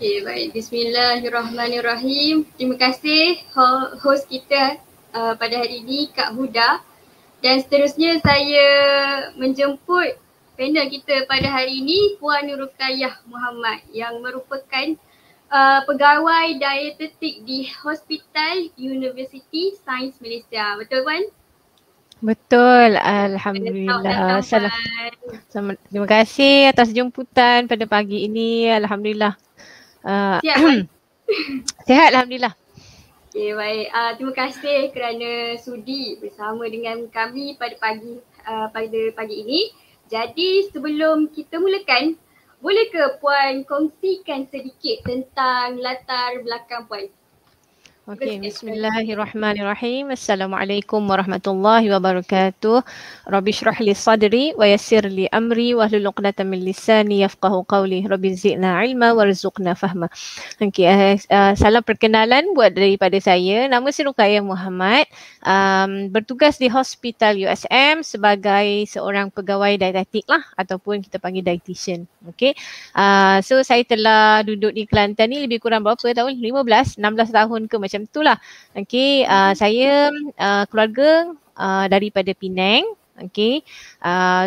Okay, baik. Bismillahirrahmanirrahim. Terima kasih host kita pada hari ini, Kak Huda. Dan seterusnya saya menjemput panel kita pada hari ini, Puan Ruqayyah Muhammad yang merupakan pegawai dietetik di Hospital University Sains Malaysia. Betul, Puan? Betul, alhamdulillah. Terima kasih atas jemputan pada pagi ini. Alhamdulillah. Sihat, Puan? Sihat, alhamdulillah. Okay, baik. Terima kasih kerana sudi bersama dengan kami pada pagi ini. Jadi sebelum kita mulakan, boleh ke Puan kongsikan sedikit tentang latar belakang Puan? Okey, bismillahirrahmanirrahim. Assalamualaikum warahmatullahi wabarakatuh. Rabbi shrah li sadri wa yassir li amri wahlul 'uqdatam min lisani yafqahu qawli. Rabbi zidna ilma warzuqna fahma. Okey, salam perkenalan buat daripada saya. Nama saya Ruqayyah Muhammad. Bertugas di Hospital USM sebagai seorang pegawai dietetik lah ataupun kita panggil dietitian. Okey. So saya telah duduk di Kelantan ni lebih kurang berapa tahun? 16 tahun ke macam itulah. Okey, saya keluarga daripada Penang. Okey.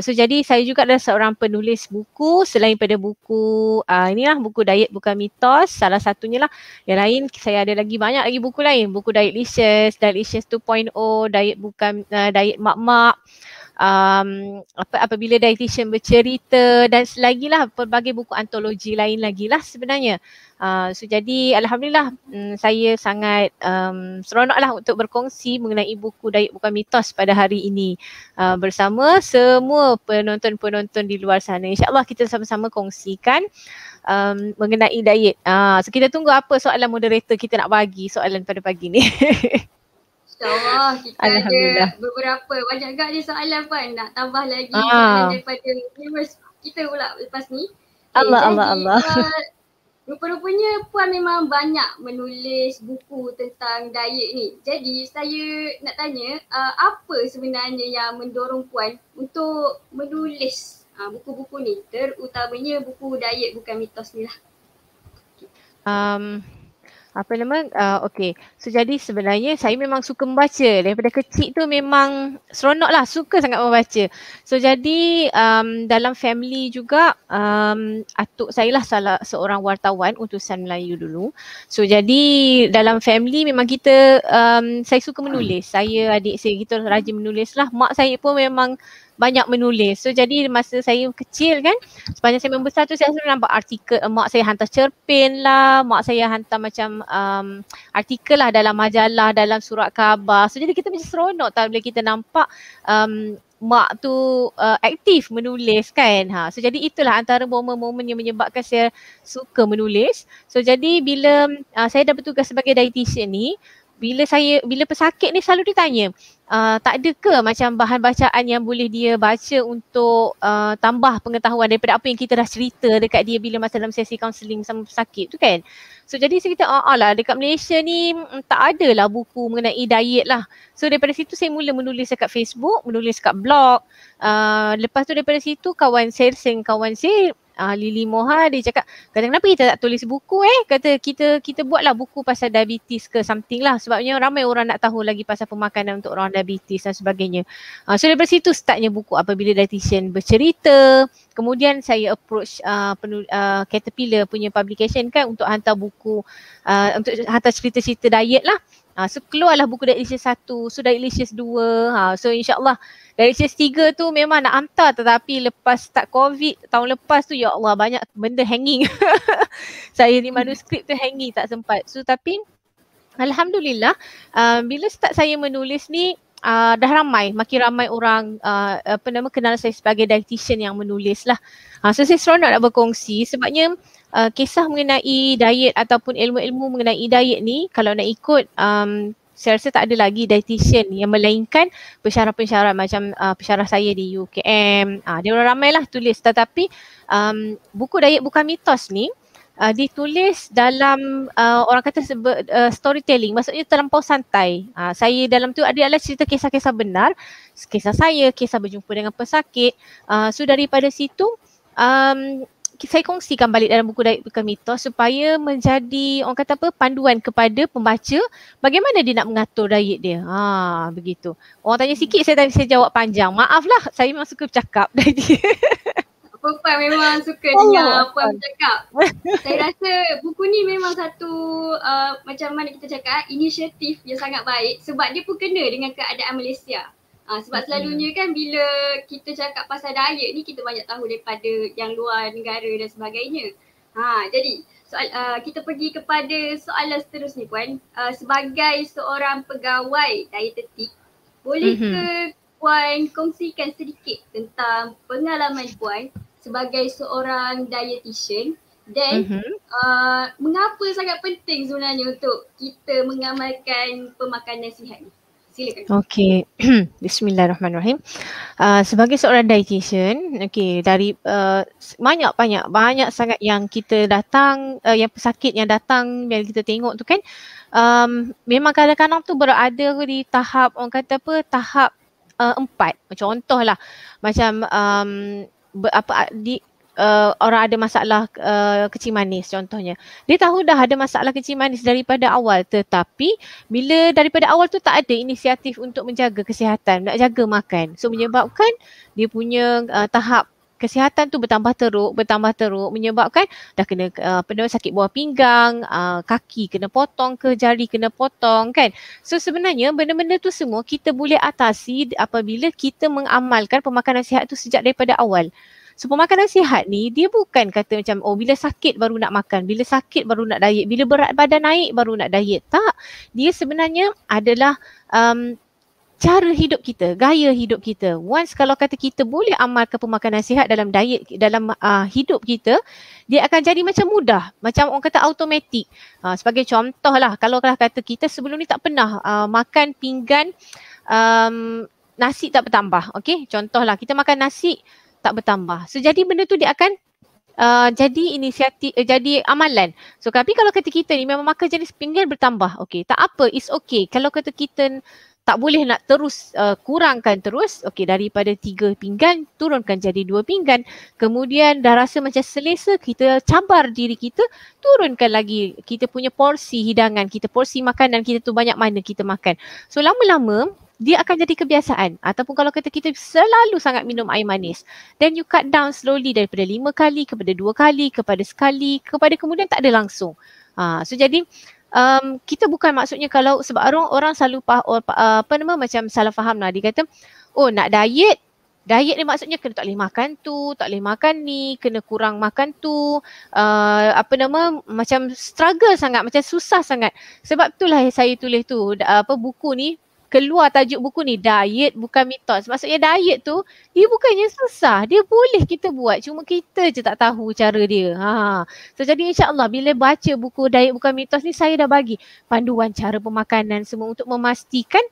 So jadi saya juga adalah seorang penulis buku. Selain pada buku inilah buku Diet Bukan Mitos, salah satunya lah. Yang lain saya ada lagi banyak lagi buku lain. Buku Dietlicious 2.0, Diet Bukan Diet Mak-Mak. Apabila dietitian bercerita dan selagi lah pelbagai buku antologi lain lagi lah sebenarnya. So jadi alhamdulillah saya sangat seronok lah untuk berkongsi mengenai buku Diet Bukan Mitos pada hari ini bersama semua penonton-penonton di luar sana. InsyaAllah kita sama-sama kongsikan mengenai diet. So kita tunggu apa soalan moderator kita nak bagi soalan pada pagi ni. InsyaAllah kita ada beberapa, banyak gak dia soalan Puan, nak tambah lagi soalan daripada viewers kita pula lepas ni. Allah. Rupa-rupanya Puan memang banyak menulis buku tentang diet ni. Jadi saya nak tanya, apa sebenarnya yang mendorong Puan untuk menulis buku-buku ni, terutamanya buku Diet Bukan Mitos ni lah. Okey. So jadi sebenarnya saya memang suka membaca. Daripada kecil tu memang seronok lah, suka sangat membaca. So jadi dalam family juga atuk saya lah salah seorang wartawan utusan Melayu dulu. So jadi dalam family memang kita saya suka menulis. Saya, adik saya kita rajin menulis lah. Mak saya pun memang banyak menulis. So jadi masa saya kecil kan, sepanjang saya membesar tu saya selalu nampak artikel, mak saya hantar cerpen lah, mak saya hantar macam artikel lah dalam majalah, dalam surat khabar. So jadi kita macam seronok tau bila kita nampak mak tu aktif menulis kan. So jadi itulah antara momen-momen yang menyebabkan saya suka menulis. So jadi bila saya dah bertugas sebagai dietitian ni, bila pesakit ni selalu ditanya, tak ada ke macam bahan bacaan yang boleh dia baca untuk tambah pengetahuan daripada apa yang kita dah cerita dekat dia bila masa dalam sesi kaunseling sama pesakit tu kan. So jadi saya kata lah dekat Malaysia ni tak ada lah buku mengenai diet lah. So daripada situ saya mula menulis dekat Facebook, menulis dekat blog. Lepas tu daripada situ kawan saya Lily Moha dia cakap, kata kenapa kita tak tulis buku kata kita buatlah buku pasal diabetes ke something lah, sebabnya ramai orang nak tahu lagi pasal pemakanan untuk orang diabetes dan sebagainya. So daripada situ startnya buku apabila dietitian bercerita. Kemudian saya approach Caterpillar punya publication kan untuk hantar buku untuk hantar cerita-cerita diet lah. So keluarlah buku Dietlicious 1, so Dietlicious 2. So insyaAllah Dietlicious 3 tu memang nak hantar, tetapi lepas start COVID tahun lepas tu ya Allah banyak benda hanging. Saya ni manuskrip tu hanging, tak sempat. So tapi alhamdulillah bila start saya menulis ni dah makin ramai orang kenal saya sebagai dietitian yang menulis lah. So saya seronok nak berkongsi sebabnya kisah mengenai diet ataupun ilmu-ilmu mengenai diet ni kalau nak ikut saya rasa tak ada lagi dietitian yang melainkan pensyarah-pensyarah macam pensyarah saya di UKM. Dia orang ramai lah tulis, tetapi buku Diet Bukan Mitos ni ditulis dalam orang kata storytelling, maksudnya terlampau santai. Saya dalam tu adalah cerita kisah-kisah benar, kisah saya, kisah berjumpa dengan pesakit. So daripada situ saya kongsikan balik dalam buku Diet Bukan Mitos supaya menjadi orang kata apa, panduan kepada pembaca bagaimana dia nak mengatur diet dia. Begitu. Orang tanya sikit saya jawab panjang. Maaflah, saya memang suka bercakap. Perempuan memang suka dengar puan bercakap. Saya rasa buku ni memang satu macam mana kita cakap, inisiatif yang sangat baik sebab dia pun kena dengan keadaan Malaysia. Sebab selalunya kan bila kita cakap pasal diet ni kita banyak tahu daripada yang luar negara dan sebagainya. Jadi kita pergi kepada soalan seterusnya Puan. Sebagai seorang pegawai dietetik, boleh ke Puan kongsikan sedikit tentang pengalaman Puan sebagai seorang dietitian dan mengapa sangat penting sebenarnya untuk kita mengamalkan pemakanan sihat ni? Silakan. Okey. Bismillahirrahmanirrahim. Sebagai seorang dietitian, dari banyak sangat yang kita datang, yang pesakit yang datang yang kita tengok tu kan, memang kadang-kadang tu berada di tahap orang kata apa, tahap 4. Contohlah macam orang ada masalah kecing manis contohnya. Dia tahu dah ada masalah kecing manis daripada awal, tetapi bila daripada awal tu tak ada inisiatif untuk menjaga kesihatan, nak jaga makan. So menyebabkan dia punya tahap kesihatan tu bertambah teruk menyebabkan dah kena sakit buah pinggang, kaki kena potong ke, jari kena potong kan. So sebenarnya benda-benda tu semua kita boleh atasi apabila kita mengamalkan pemakanan sihat tu sejak daripada awal. So pemakanan sihat ni dia bukan kata macam bila sakit baru nak makan, bila sakit baru nak diet, bila berat badan naik baru nak diet. Tak, dia sebenarnya adalah cara hidup kita, gaya hidup kita. Once kalau kata kita boleh amalkan pemakanan sihat dalam diet, dalam hidup kita, dia akan jadi macam mudah, macam orang kata automatik. Sebagai contoh lah, kalau kata kita sebelum ni tak pernah makan pinggan nasi tak bertambah. Okey, contohlah kita makan nasi tak bertambah. So jadi benda tu dia akan jadi inisiatif, jadi amalan. So tapi kalau kata kita ni memang makan jenis pinggan bertambah, okey, tak apa, it's okay. Kalau kata kita tak boleh nak terus kurangkan terus, okey, daripada 3 pinggan turunkan jadi 2 pinggan. Kemudian dah rasa macam selesa, kita cabar diri kita, turunkan lagi kita punya porsi hidangan, kita porsi makanan kita tu banyak mana kita makan. So lama-lama dia akan jadi kebiasaan. Ataupun kalau kata kita selalu sangat minum air manis, then you cut down slowly daripada 5 kali kepada 2 kali, kepada sekali, kepada kemudian tak ada langsung. So jadi kita bukan maksudnya kalau sebab orang selalu macam salah faham lah. Dia kata nak diet ni maksudnya kena tak boleh makan tu, tak boleh makan ni, kena kurang makan tu, macam struggle sangat, macam susah sangat. Sebab itulah saya tulis tu buku ni, keluar tajuk buku ni, Diet Bukan Mitos. Maksudnya diet tu dia bukannya susah, dia boleh kita buat, cuma kita je tak tahu cara dia. So jadi insya-Allah bila baca buku Diet Bukan Mitos ni, saya dah bagi panduan cara pemakanan semua untuk memastikan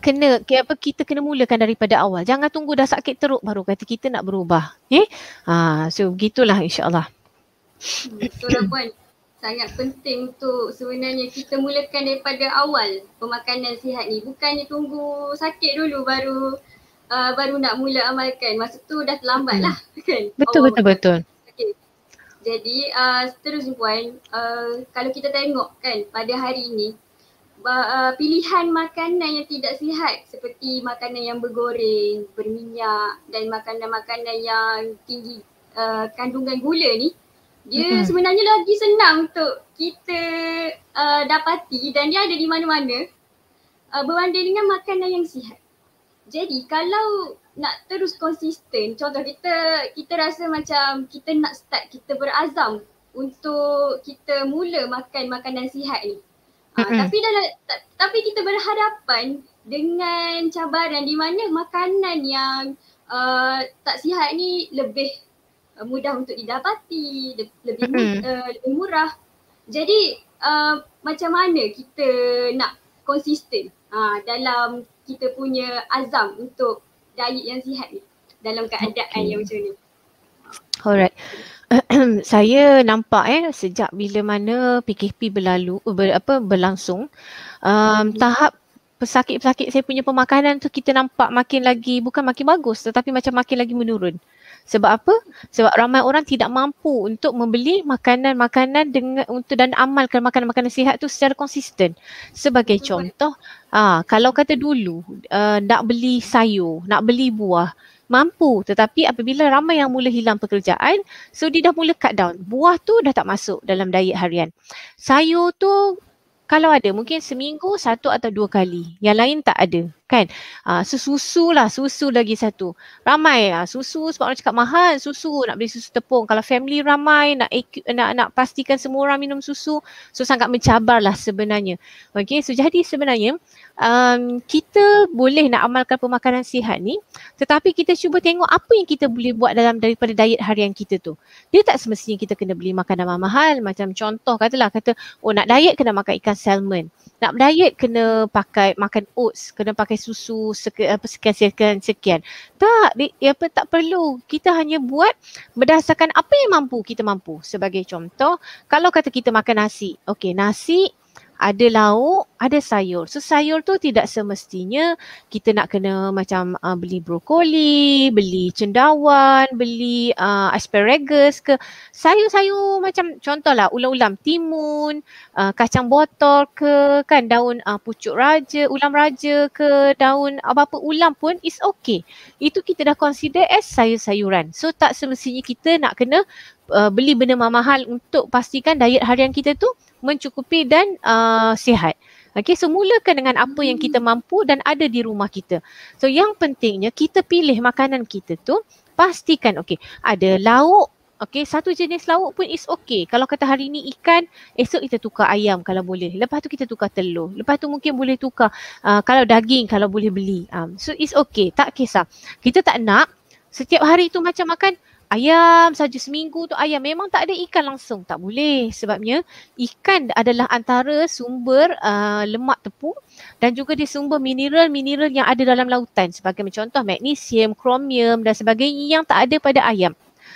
kita kena mulakan daripada awal. Jangan tunggu dah sakit teruk baru kata kita nak berubah. So begitulah insya-Allah. Betul Puan. Sangat penting untuk sebenarnya kita mulakan daripada awal pemakanan sihat ni. Bukannya tunggu sakit dulu baru nak mula amalkan. Masa tu dah terlambat lah kan. Betul. Okay. Jadi seterusnya Puan, kalau kita tengok kan pada hari ini pilihan makanan yang tidak sihat seperti makanan yang bergoreng, berminyak dan makanan-makanan yang tinggi kandungan gula ni, dia sebenarnya lagi senang untuk kita dapati dan dia ada di mana-mana berbanding dengan makanan yang sihat. Jadi kalau nak terus konsisten, contoh kita rasa macam kita nak start, kita berazam untuk kita mula makan makanan sihat ni. Tapi kita berhadapan dengan cabaran di mana makanan yang tak sihat ni lebih mudah untuk didapati, lebih murah. Jadi macam mana kita nak konsisten dalam kita punya azam untuk diet yang sihat ni dalam keadaan yang macam ni? Alright. Saya nampak sejak bila mana PKP berlangsung, tahap pesakit-pesakit saya punya pemakanan tu kita nampak makin lagi, bukan makin bagus tetapi macam makin lagi menurun. Sebab apa? Sebab ramai orang tidak mampu untuk membeli makanan-makanan dengan dan amalkan makanan-makanan sihat tu secara konsisten. Sebagai contoh, kalau kata dulu nak beli sayur, nak beli buah, mampu, tetapi apabila ramai yang mula hilang pekerjaan, so dia dah mula cut down. Buah tu dah tak masuk dalam diet harian. Sayur tu kalau ada mungkin seminggu 1 atau 2 kali. Yang lain tak ada, kan? So susu lah, susu lagi satu. Ramai susu sebab orang cakap mahal, susu nak beli susu tepung. Kalau family ramai nak pastikan semua orang minum susu, so sangat mencabarlah sebenarnya. Okay, so jadi sebenarnya kita boleh nak amalkan pemakanan sihat ni, tetapi kita cuba tengok apa yang kita boleh buat daripada diet harian kita tu. Dia tak semestinya kita kena beli makanan mahal. Macam contoh kata nak diet kena makan ikan salmon. Nak diet kena makan oats, kena pakai susu sekian. Tak, tak perlu. Kita hanya buat berdasarkan apa yang kita mampu. Sebagai contoh, kalau kata kita makan nasi. Okey, nasi ada lauk, ada sayur. So sayur tu tidak semestinya kita nak kena macam beli brokoli, beli cendawan, beli asparagus ke. Sayur-sayur macam contohlah ulam-ulam timun, kacang botol ke, kan daun pucuk raja, ulam raja ke, daun apa-apa ulam pun is okay. Itu kita dah consider as sayur-sayuran. So tak semestinya kita nak kena beli benda mahal untuk pastikan diet harian kita tu mencukupi dan sihat. Okay, so mulakan dengan apa yang kita mampu dan ada di rumah kita. So yang pentingnya kita pilih makanan kita tu, pastikan ada lauk. Okay, satu jenis lauk pun is okay. Kalau kata hari ni ikan, esok kita tukar ayam kalau boleh. Lepas tu kita tukar telur. Lepas tu mungkin boleh tukar kalau daging kalau boleh beli. So it's okay, tak kisah. Kita tak nak setiap hari tu macam makan ayam saja, seminggu tu ayam. Memang tak ada ikan langsung. Tak boleh. Sebabnya ikan adalah antara sumber lemak tepung dan juga dia sumber mineral-mineral yang ada dalam lautan. Sebagai contoh magnesium, kromium dan sebagainya yang tak ada pada ayam.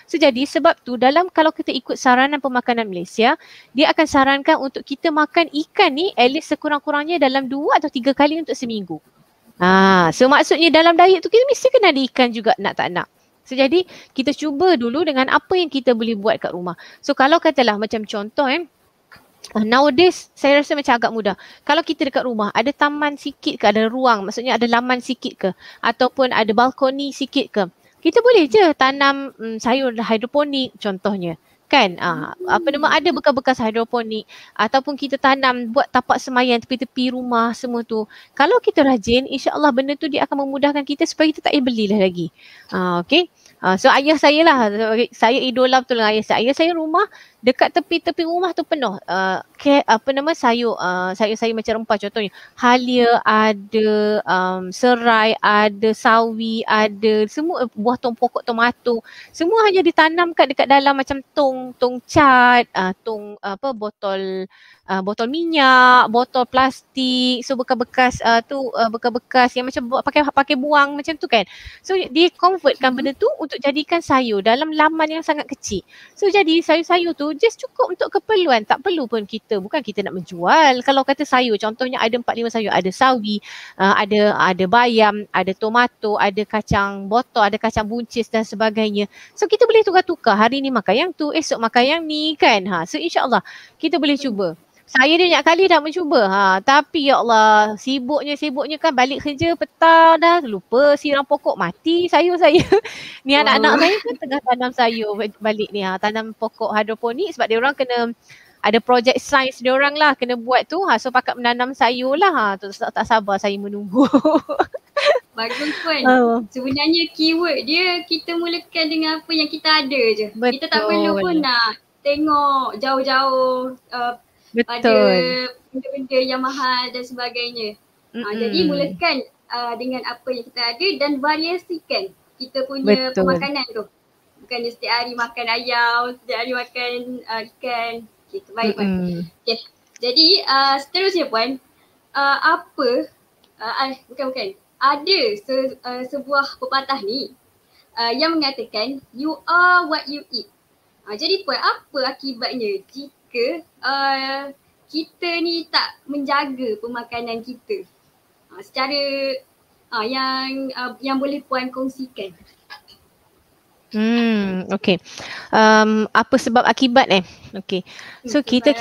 So jadi sebab tu kalau kita ikut saranan pemakanan Malaysia, dia akan sarankan untuk kita makan ikan ni at least sekurang-kurangnya dalam 2 atau 3 kali untuk seminggu. So maksudnya dalam diet tu kita mesti kena ada ikan juga, nak tak nak. So jadi kita cuba dulu dengan apa yang kita boleh buat kat rumah. So kalau katalah macam contoh nowadays saya rasa macam agak mudah. Kalau kita dekat rumah ada taman sikit ke, ada ruang, maksudnya ada laman sikit ke, ataupun ada balkoni sikit ke, kita boleh je tanam sayur hidroponik contohnya. Kan, ada bekas-bekas hidroponik ataupun kita tanam, buat tapak semayan tepi-tepi rumah semua tu. Kalau kita rajin, insya-Allah benda tu dia akan memudahkan kita supaya kita tak payah belilah lagi. Okay. So ayah saya lah, saya idola betul dengan ayah saya. Ayah saya rumah dekat tepi-tepi rumah tu penuh sayur macam rempah, contohnya halia ada, serai ada, sawi ada, semua buah pokok tomato, semua hanya ditanamkan dekat dalam macam tong cat, botol minyak, botol plastik, so bekas-bekas bekas-bekas yang macam pakai buang macam tu kan. So dia convertkan benda tu untuk jadikan sayur dalam laman yang sangat kecil. So jadi sayur-sayur tu just cukup untuk keperluan, tak perlu pun bukan kita nak menjual. Kalau kata sayur contohnya ada 4-5 sayur, ada sawi, ada bayam, ada tomato, ada kacang botol, ada kacang buncis dan sebagainya. So kita boleh tukar-tukar, hari ni makan yang tu, esok makan yang ni kan. So insya-Allah kita boleh cuba. Saya banyak kali dah mencuba. Tapi ya Allah, sibuknya kan balik kerja petang dah, lupa siram pokok, mati sayur saya. Ni anak-anak saya pun tengah tanam sayur balik ni, tanam pokok hidroponik sebab dia orang kena ada projek sains dia orang lah kena buat tu. So pakat menanam sayur lah. Tak sabar saya menunggu. Bagus pun. Sebenarnya keyword dia kita mulakan dengan apa yang kita ada je. Betul. Kita tak perlu pun nak tengok jauh-jauh pada benda-benda yang mahal dan sebagainya. Jadi mulakan dengan apa yang kita ada dan variasikan kita punya pemakanan tu. Bukannya setiap hari makan ayam, setiap hari makan ikan. Okay, baik Puan. Okay. Jadi seterusnya Puan, bukan. Ada sebuah pepatah ni yang mengatakan you are what you eat. Jadi Puan, apa akibatnya jika kita ni tak menjaga pemakanan kita secara yang boleh Puan kongsikan? Okay. Apa sebab akibat Okay. So kita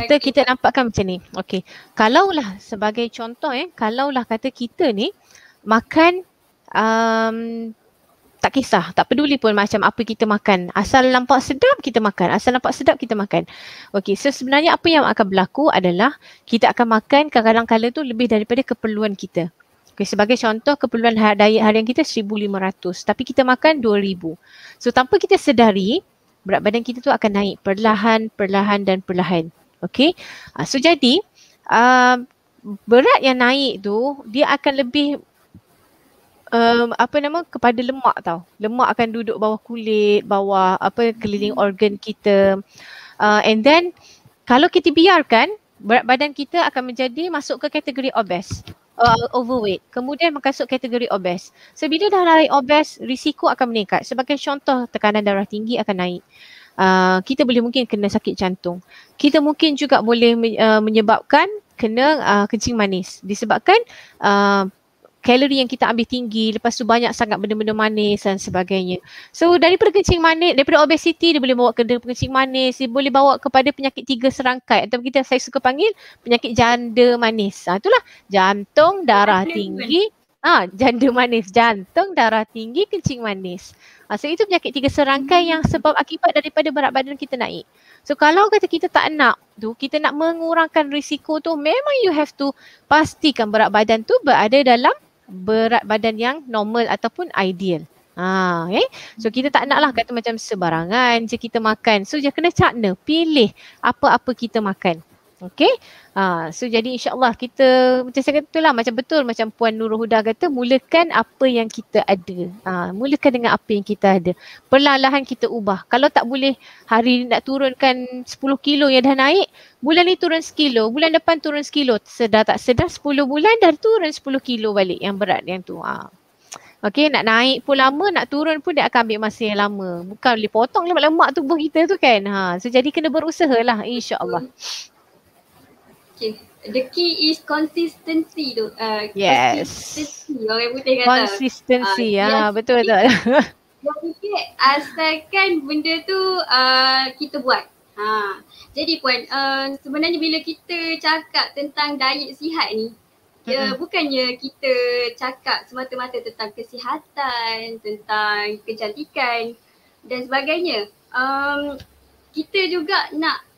nampakkan macam ni. Okay. Kalaulah sebagai contoh kalaulah kata kita ni makan tak kisah, tak peduli pun macam apa kita makan. Asal nampak sedap kita makan. Asal nampak sedap kita makan. Okay, so sebenarnya apa yang akan berlaku adalah kita akan makan kadang-kadang tu lebih daripada keperluan kita. Okay, sebagai contoh keperluan diet harian kita 1,500 tapi kita makan 2,000. So tanpa kita sedari, berat badan kita tu akan naik perlahan dan perlahan. Okay, so jadi berat yang naik tu dia akan lebih kepada lemak tau. Lemak akan duduk bawah kulit, bawah keliling organ kita. And then kalau kita biarkan, berat badan kita akan masuk ke kategori obese. Overweight. Kemudian masuk kategori obese. So bila dah naik obese, risiko akan meningkat. Sebagai contoh, tekanan darah tinggi akan naik. Kita boleh mungkin kena sakit jantung. Kita mungkin juga boleh menyebabkan kena kencing manis. Disebabkan kalori yang kita ambil tinggi, lepas tu banyak sangat benda-benda manis dan sebagainya. So daripada kencing manis, daripada obesity dia boleh bawa ke kencing manis, dia boleh bawa kepada penyakit 3 serangkai atau saya suka panggil penyakit janda manis. Itulah jantung, darah tinggi, janda manis, jantung, darah tinggi, kencing manis. So itu penyakit 3 serangkai yang sebab akibat daripada berat badan kita naik. So kalau kata kita tak nak tu, kita nak mengurangkan risiko tu, memang you have to pastikan berat badan tu berada dalam berat badan yang normal ataupun ideal. Okay. So kita tak nak lah kata macam sebarangan je kita makan. So dia kena cakna, pilih apa-apa kita makan. Okay. So jadi insyaAllah kita macam saya kata itulah, macam betul macam Puan Nurul Huda kata, mulakan apa yang kita ada. Mulakan dengan apa yang kita ada. Perlahan-lahan kita ubah. Kalau tak boleh hari ni nak turunkan 10 kilo yang dah naik, bulan ni turun sekilo, bulan depan turun sekilo. Sedar tak sedar 10 bulan dah turun 10 kilo balik yang berat yang tu. Okay, nak naik pun lama, nak turun pun dia akan ambil masa yang lama. Bukan boleh potong lemak-lemak tubuh kita tu kan. So jadi kena berusaha lah insyaAllah. Okay. The key is consistency tu. Yes. Consistency orang putih kata. Consistency, betul. Yang fikir asalkan benda tu kita buat. Jadi Puan, sebenarnya bila kita cakap tentang diet sihat ni, bukannya kita cakap semata-mata tentang kesihatan, tentang kecantikan dan sebagainya. Kita juga nak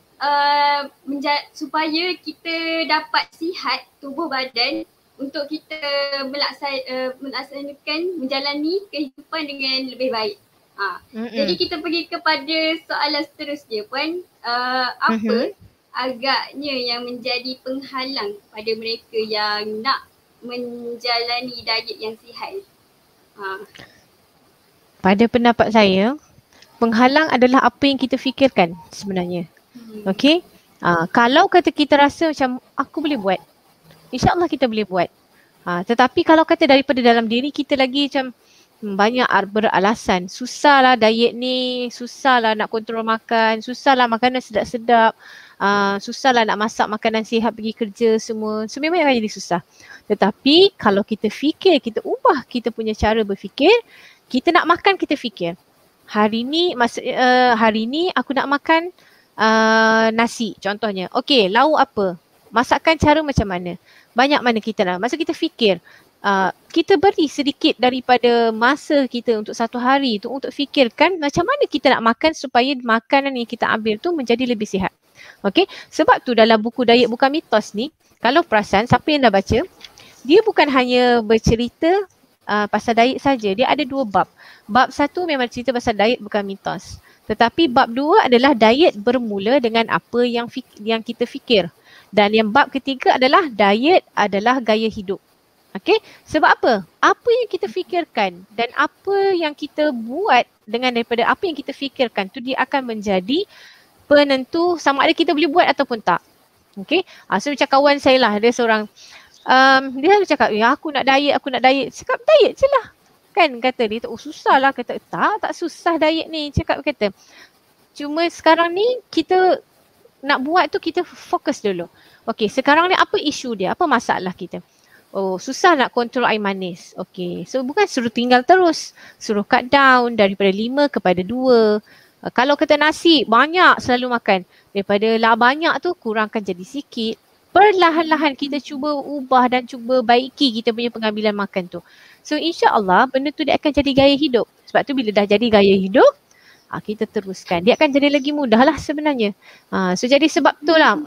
supaya kita dapat sihat tubuh badan untuk kita melaksanakan menjalani kehidupan dengan lebih baik. Jadi kita pergi kepada soalan seterusnya Puan, apa agaknya yang menjadi penghalang pada mereka yang nak menjalani diet yang sihat? Pada pendapat saya, penghalang adalah apa yang kita fikirkan sebenarnya. Okay, kalau kata kita rasa macam aku boleh buat, insyaAllah kita boleh buat. Tetapi kalau kata daripada dalam diri kita lagi macam banyak beralasan, susahlah diet ni, susahlah nak kontrol makan, susahlah makanan sedap-sedap, susahlah nak masak makanan sihat pergi kerja semua. So memang akan jadi susah. Tetapi kalau kita fikir, kita ubah kita punya cara berfikir, kita nak makan kita fikir. Hari ni aku nak makan nasi contohnya. Okey, lauk apa? Masakan cara macam mana? Banyak mana kita nak. Masa kita fikir, kita beri sedikit daripada masa kita untuk satu hari tu untuk fikirkan macam mana kita nak makan supaya makanan yang kita ambil tu menjadi lebih sihat. Okey, sebab tu dalam buku Diet Bukan Mitos ni, kalau perasan siapa yang dah baca, dia bukan hanya bercerita pasal diet saja. Dia ada 2 bab. Bab 1 memang cerita pasal diet bukan mitos. Tetapi bab 2 adalah diet bermula dengan apa yang kita fikir. Dan yang bab ketiga adalah diet adalah gaya hidup. Okey, sebab apa? Apa yang kita fikirkan dan apa yang kita buat dengan daripada apa yang kita fikirkan tu dia akan menjadi penentu sama ada kita boleh buat ataupun tak. Okey, so macam kawan saya lah, dia seorang dia cakap, ya aku nak diet. Cakap diet je lah. Kan kata dia, oh susah lah. Kata tak susah diet ni. Kata cuma sekarang ni kita nak buat tu kita fokus dulu. Okey, sekarang ni apa isu dia? Apa masalah kita? Oh, susah nak kontrol air manis. Okay, so bukan suruh tinggal terus. Suruh cut down daripada 5 kepada 2. Kalau kata nasi, banyak selalu makan. Daripada lah banyak tu, kurangkan jadi sikit. Perlahan-lahan kita cuba ubah dan cuba baiki kita punya pengambilan makan tu. So insya-Allah benda tu dia akan jadi gaya hidup. Sebab tu bila dah jadi gaya hidup, kita teruskan. Dia akan jadi lagi mudah lah sebenarnya. So jadi sebab tu lah.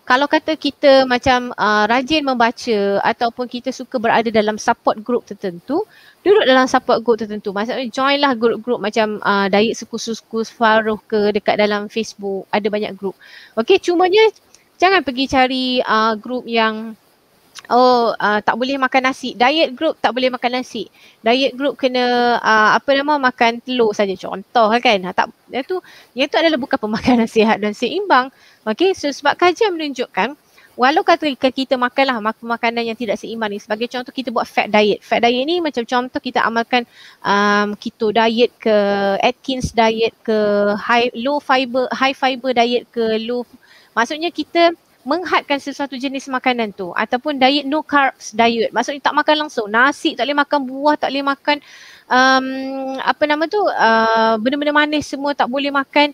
Kalau kata kita macam rajin membaca ataupun kita suka berada dalam support group tertentu, duduk dalam support group tertentu. Maksudnya join lah group-group macam Diet Suku-Suku Faruh ke dekat dalam Facebook. Ada banyak group. Okay, cumanya jangan pergi cari group yang tak boleh makan nasi. Diet group tak boleh makan nasi. Diet group kena makan telur saja, contoh kan. Yang tu adalah bukan pemakanan sihat dan seimbang. Okey, so sebab kajian menunjukkan walau kata kita makanlah makanan yang tidak seimbang ni, sebagai contoh kita buat fat diet. Fat diet ni macam contoh kita amalkan keto diet ke, Atkins diet ke, high fiber diet ke, maksudnya kita menghadkan sesuatu jenis makanan tu, ataupun diet no carbs diet. Maksudnya tak makan langsung nasi, tak boleh makan buah, tak boleh makan benda-benda manis semua tak boleh makan.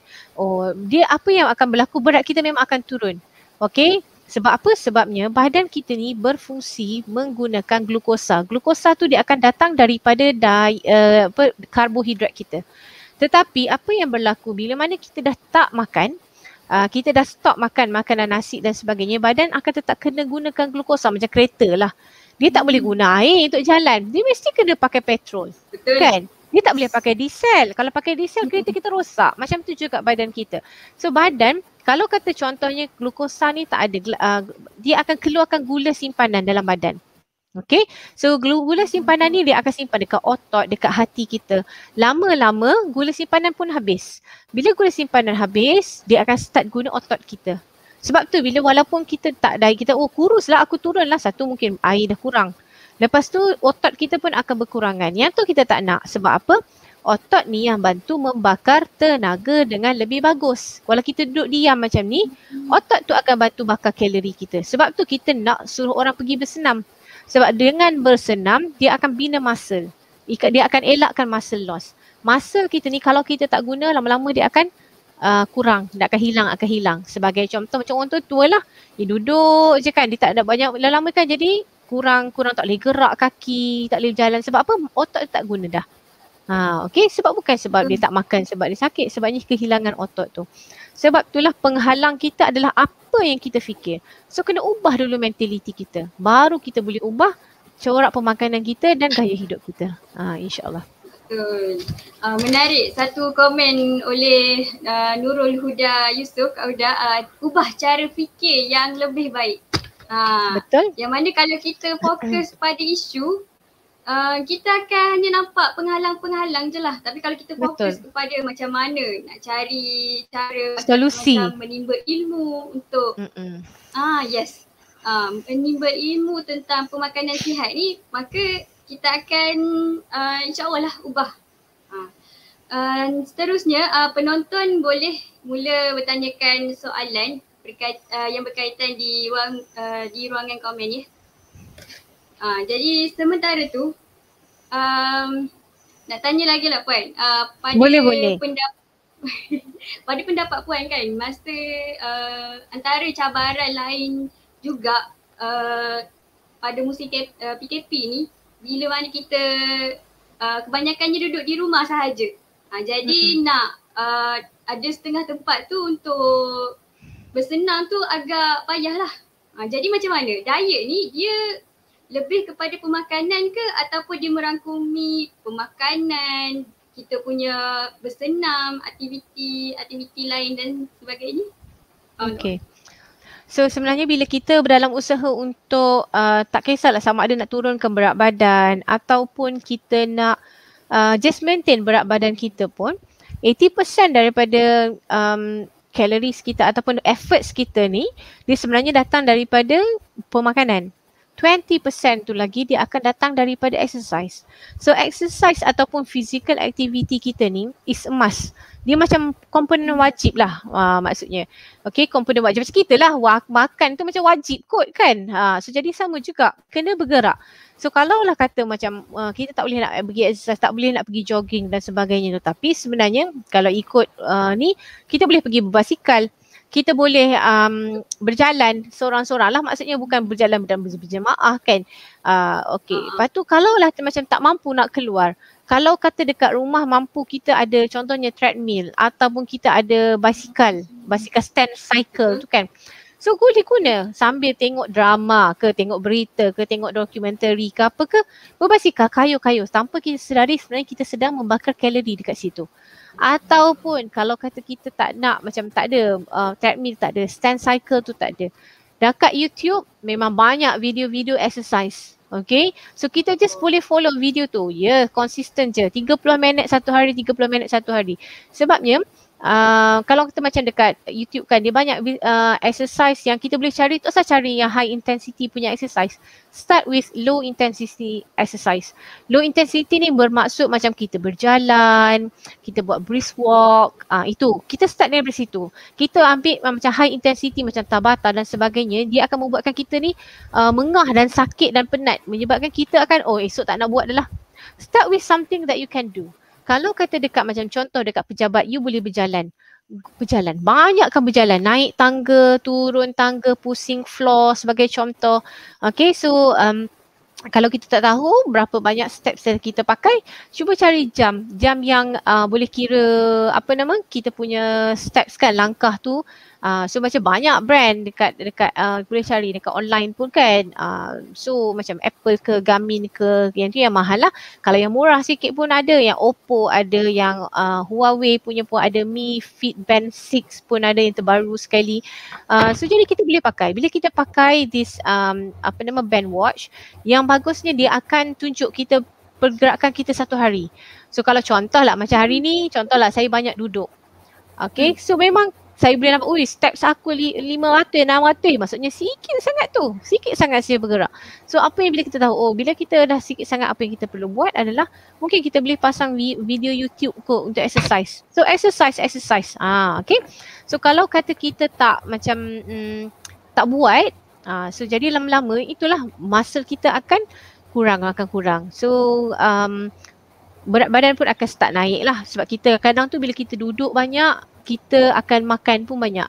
Dia apa yang akan berlaku, berat kita memang akan turun. Okey, sebab apa? Sebabnya badan kita ni berfungsi menggunakan glukosa. Glukosa tu dia akan datang daripada karbohidrat kita. Tetapi apa yang berlaku bila mana kita dah tak makan, kita dah stop makan makanan nasi dan sebagainya, badan akan tetap kena gunakan glukosa macam kereta lah. Dia tak boleh guna air untuk jalan. Dia mesti kena pakai petrol. Betul. Kan? Dia tak boleh pakai diesel. Kalau pakai diesel, kereta kita rosak. Macam tu juga badan kita. So badan, kalau kata contohnya glukosa ni tak ada, dia akan keluarkan gula simpanan dalam badan. Okay, so gula simpanan ni dia akan simpan dekat otot, dekat hati kita. Lama-lama gula simpanan pun habis. Bila gula simpanan habis, dia akan start guna otot kita. Sebab tu bila walaupun kita tak diet, kita kurus lah, aku turun lah, satu mungkin air dah kurang. Lepas tu otot kita pun akan berkurangan. Yang tu kita tak nak. Sebab apa? Otot ni yang bantu membakar tenaga dengan lebih bagus. Kalau kita duduk diam macam ni, otot tu akan bantu bakar kalori kita. Sebab tu kita nak suruh orang pergi bersenam. Sebab dengan bersenam, dia akan bina muscle. Dia akan elakkan muscle loss. Muscle kita ni kalau kita tak guna, lama-lama dia akan kurang. Dia akan hilang. Sebagai contoh macam orang tua lah. Dia duduk je kan, dia tak ada banyak, lama-lama kan jadi kurang tak boleh gerak kaki, tak boleh jalan. Sebab apa? Otot dia tak guna dah. Okay, sebab bukan sebab dia tak makan, sebab dia sakit, sebabnya kehilangan otot tu. Sebab itulah penghalang kita adalah apa yang kita fikir. So kena ubah dulu mentaliti kita. Baru kita boleh ubah corak pemakanan kita dan gaya hidup kita. InsyaAllah. Betul. Menarik satu komen oleh Nurul Huda Yusof, ubah cara fikir yang lebih baik. Betul. Yang mana kalau kita fokus pada isu, kita akan hanya nampak penghalang-penghalang je lah. Tapi kalau kita fokus kepada macam mana nak cari cara solusi, macam menimba ilmu untuk menimba ilmu tentang pemakanan sihat ni, maka kita akan insyaAllah lah ubah. Seterusnya penonton boleh mula bertanyakan soalan yang berkaitan di ruangan komen ya. Jadi sementara tu nak tanya lagi lah Puan, pada boleh. pada pendapat Puan kan, masa antara cabaran lain juga pada musim PKP ni, bila mana kita kebanyakannya duduk di rumah sahaja. Jadi nak ada setengah tempat tu untuk bersenam tu agak payah lah. Jadi macam mana? Diet ni dia lebih kepada pemakanan ke ataupun dia merangkumi pemakanan, kita punya bersenam, aktiviti lain dan sebagainya? Okay. So sebenarnya bila kita berdalam usaha untuk tak kisahlah sama ada nak turunkan berat badan ataupun kita nak just maintain berat badan kita pun, 80% daripada calories kita ataupun efforts kita ni, dia sebenarnya datang daripada pemakanan. 20% tu lagi dia akan datang daripada exercise. So exercise ataupun physical activity kita ni is a must. Dia macam komponen wajib lah maksudnya. Okay, komponen wajib macam kita lah, makan tu macam wajib kot kan. So jadi sama juga, kena bergerak. So kalau lah kata macam kita tak boleh nak pergi exercise, tak boleh nak pergi jogging dan sebagainya tu. Tapi sebenarnya kalau ikut ni, kita boleh pergi berbasikal. Kita boleh berjalan seorang-seorang lah, maksudnya bukan berjalan dan berjemaah kan. Okay, lepas tu kalau lah macam tak mampu nak keluar, kalau kata dekat rumah mampu kita ada contohnya treadmill ataupun kita ada basikal stand cycle tu kan. So boleh guna sambil tengok drama ke, tengok berita ke, tengok dokumentari ke apa ke, berbasikal kayu-kayu tanpa kita sedari sebenarnya kita sedang membakar kalori dekat situ. Ataupun kalau kata kita tak nak, macam tak ada treadmill, tak ada stand cycle tu tak ada, dekat YouTube memang banyak video-video exercise. Okay, so kita just boleh follow video tu. Konsisten je 30 minit satu hari, 30 minit satu hari. Sebabnya kalau kita macam dekat YouTube kan, dia banyak exercise yang kita boleh cari. Tak usah cari yang high intensity punya exercise. Start with low intensity exercise. Low intensity ni bermaksud macam kita berjalan, kita buat brisk walk, itu kita start dari situ. Kita ambil macam high intensity macam Tabata dan sebagainya, dia akan membuatkan kita ni mengah dan sakit dan penat, menyebabkan kita akan esok tak nak buat dah lah. Start with something that you can do. Kalau kata dekat macam contoh dekat pejabat, you boleh berjalan. Banyakkan berjalan, naik tangga, turun tangga, pusing floor sebagai contoh. Okay, so kalau kita tak tahu berapa banyak steps yang kita pakai, cuba cari jam yang boleh kira kita punya steps kan, langkah tu. So macam banyak brand dekat boleh cari dekat online pun kan. So macam Apple ke Garmin ke, yang tu yang mahal lah. Kalau yang murah sikit pun ada, yang Oppo ada, yang Huawei punya pun ada, Mi Fit Band 6 pun ada yang terbaru sekali. So jadi kita boleh pakai. Bila kita pakai this band watch, yang bagusnya dia akan tunjuk kita pergerakan kita satu hari. So kalau contoh lah macam hari ni, contoh lah saya banyak duduk. Okay, so memang saya boleh nampak, steps aku 500, 600, maksudnya sikit sangat saya bergerak. So apa yang bila kita tahu, bila kita dah sikit sangat, apa yang kita perlu buat adalah mungkin kita boleh pasang video YouTube kot untuk exercise. So exercise. Okay. So kalau kata kita tak macam tak buat, so jadi lama-lama itulah muscle kita akan kurang. So berat badan pun akan start naik lah, sebab kita kadang tu bila kita duduk banyak, kita akan makan pun banyak.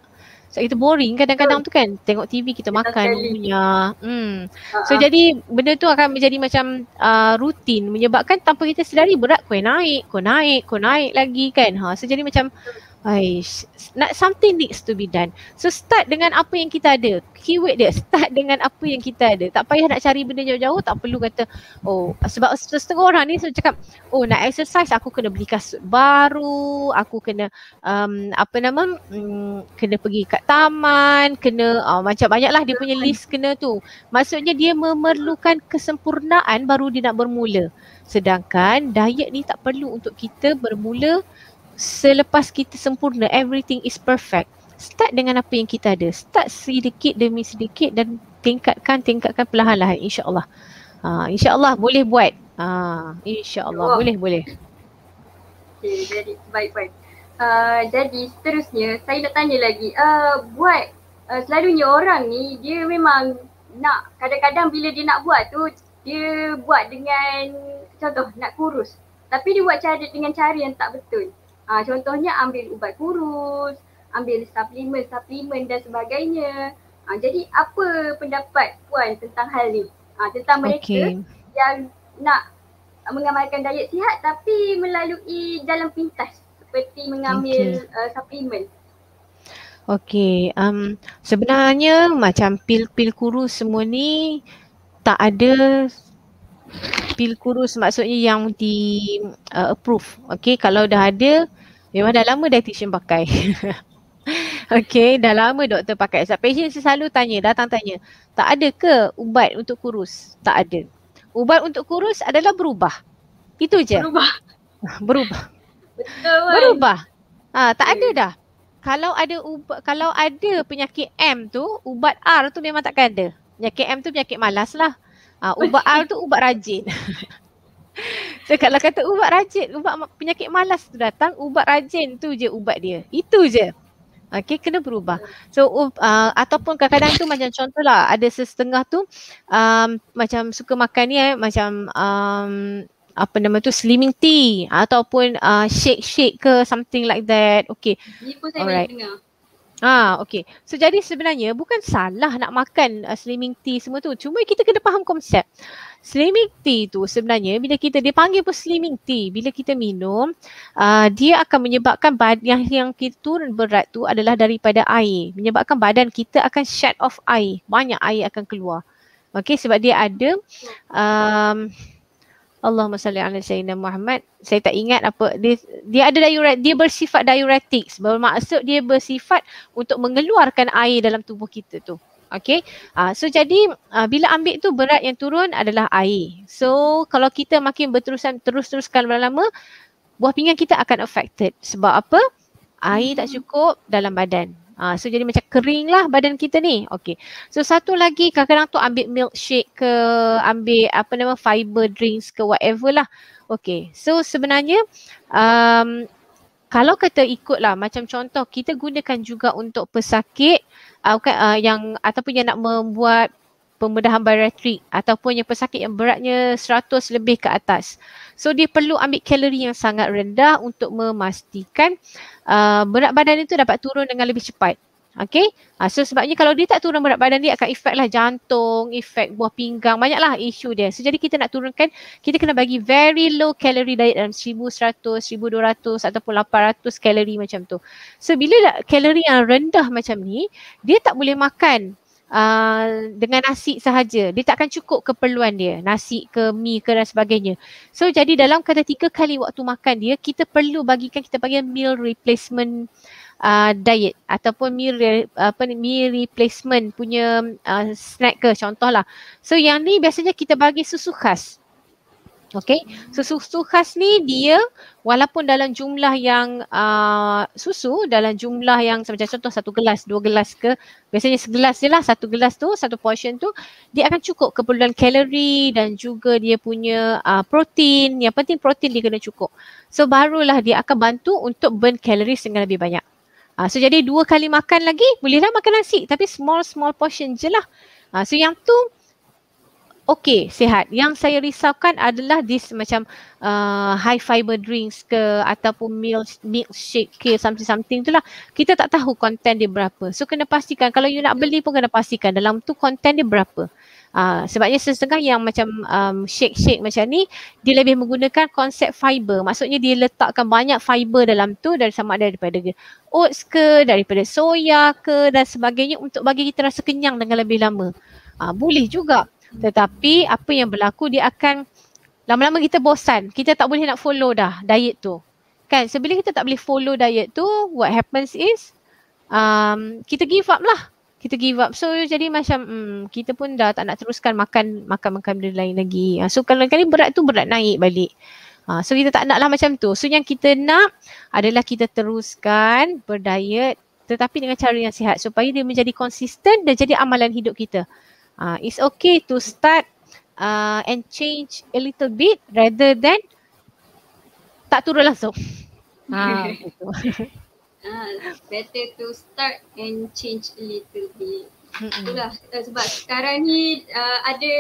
So kita boring kadang-kadang tu kan, tengok TV kita makan punya. So jadi benda tu akan menjadi macam rutin, menyebabkan tanpa kita sedari berat kau naik lagi kan. So jadi macam something needs to be done. So start dengan apa yang kita ada. Keyword dia, start dengan apa yang kita ada. Tak payah nak cari benda jauh-jauh, tak perlu kata sebab setengah orang ni selalu cakap nak exercise aku kena beli kasut baru, aku kena kena pergi kat taman, kena macam banyak lah dia punya list kena tu. Maksudnya dia memerlukan kesempurnaan baru dia nak bermula. Sedangkan diet ni tak perlu untuk kita bermula selepas kita sempurna, everything is perfect. Start dengan apa yang kita ada. Start sedikit demi sedikit dan tingkatkan perlahan-lahan, insya-Allah. Insya-Allah boleh buat. Insya-Allah boleh. Okay, jadi baik. Jadi seterusnya saya nak tanya lagi, buat selalunya orang ni dia memang nak, kadang-kadang bila dia nak buat tu dia buat dengan contoh nak kurus, tapi dia buat dengan cara yang tak betul. Contohnya ambil ubat kurus, ambil suplemen dan sebagainya. Jadi apa pendapat Puan tentang hal ni? Tentang mereka yang nak mengamalkan diet sihat tapi melalui jalan pintas seperti mengambil suplemen. Sebenarnya macam pil-pil kurus semua ni tak ada. Pil kurus maksudnya yang di approve. Kalau dah ada, memang dah lama dietitian pakai. Dah lama doktor pakai. Sebab patient selalu datang tanya, tak ada ke ubat untuk kurus? Tak ada. Ubat untuk kurus adalah berubah. Itu je. Berubah. Betul. Berubah. Tak ada dah. Kalau ada penyakit M tu, ubat R tu memang takkan ada. Penyakit M tu penyakit malas lah. Ubat R tu ubat rajin. So kalau kata ubat rajin, ubat penyakit malas tu datang, ubat rajin tu je ubat dia. Itu je. Okay, kena berubah. So ataupun kadang-kadang tu macam contohlah ada setengah tu macam suka makan ni macam apa nama tu, slimming tea ataupun shake ke something like that. Okay. Ni pun saya banyak dengar. Okay. So jadi sebenarnya bukan salah nak makan slimming tea semua tu. Cuma kita kena faham konsep. Slimming tea tu sebenarnya bila dia panggil pun slimming tea. Bila kita minum, dia akan menyebabkan yang kita turun berat tu adalah daripada air. Menyebabkan badan kita akan shut off air. Banyak air akan keluar. Okay, sebab dia ada Allahumma salli ala sayyidina Muhammad. Saya tak ingat apa. Dia ada dia bersifat diuretik. Bermaksud dia bersifat untuk mengeluarkan air dalam tubuh kita tu. Okay. So jadi bila ambil tu berat yang turun adalah air. So kalau kita makin terus-teruskan lama-lama, buah pinggang kita akan affected. Sebab apa? Air tak cukup dalam badan. So jadi macam kering lah badan kita ni. Okay. So satu lagi kadang-kadang tu ambil milkshake ke, ambil apa nama fiber drinks ke whatever lah. Okay. So sebenarnya kalau kata ikutlah macam contoh kita gunakan juga untuk pesakit yang ataupun yang nak membuat pembedahan bariatrik ataupun yang pesakit yang beratnya 100 lebih ke atas. So dia perlu ambil kalori yang sangat rendah untuk memastikan berat badan itu dapat turun dengan lebih cepat. Okay. So sebabnya kalau dia tak turun berat badan dia akan efek lah jantung, efek buah pinggang, banyaklah isu dia. So jadi kita nak turunkan, kita kena bagi very low calorie diet dalam 1100, 1200 ataupun 800 kalori macam tu. So bila kalori yang rendah macam ni, dia tak boleh makan dengan nasi sahaja. Dia tak akan cukup keperluan dia. Nasi ke, mi ke dan sebagainya. So jadi dalam kata 3 kali waktu makan dia, kita perlu bagikan, kita panggil meal replacement diet ataupun meal replacement punya snack ke contohlah. So yang ni biasanya kita bagi susu khas. Okay, so susu khas ni dia walaupun dalam jumlah yang susu dalam jumlah yang macam contoh 1 gelas, 2 gelas ke, biasanya segelas je lah, 1 gelas tu, 1 portion tu dia akan cukup keperluan kalori dan juga dia punya protein. Yang penting protein dia kena cukup. So barulah dia akan bantu untuk burn kalori dengan lebih banyak. So jadi 2 kali makan lagi bolehlah makan nasi tapi small portion je lah. So yang tu okey, sihat. Yang saya risaukan adalah this macam high fiber drinks ke ataupun milkshake ke something tu lah. Kita tak tahu konten dia berapa. So kena pastikan kalau you nak beli pun kena pastikan dalam tu konten dia berapa. Sebabnya setengah yang macam shake macam ni dia lebih menggunakan konsep fiber. Maksudnya dia letakkan banyak fiber dalam tu dari sama ada daripada oats ke, daripada soya ke dan sebagainya untuk bagi kita rasa kenyang dengan lebih lama. Boleh juga. Tetapi apa yang berlaku dia akan lama-lama kita bosan. Kita tak boleh nak follow dah diet tu. Kan sebila kita tak boleh follow diet tu, what happens is kita give up lah. Kita give up. So jadi macam kita pun dah tak nak teruskan makan benda lain lagi. So kadang-kadang berat tu berat naik balik. So kita tak nak lah macam tu. So yang kita nak adalah kita teruskan berdiet tetapi dengan cara yang sihat supaya dia menjadi konsisten dan jadi amalan hidup kita. It's okay to start and change a little bit rather than tak turun langsung. Gitu. Better to start and change a little bit. Itulah sebab sekarang ni ada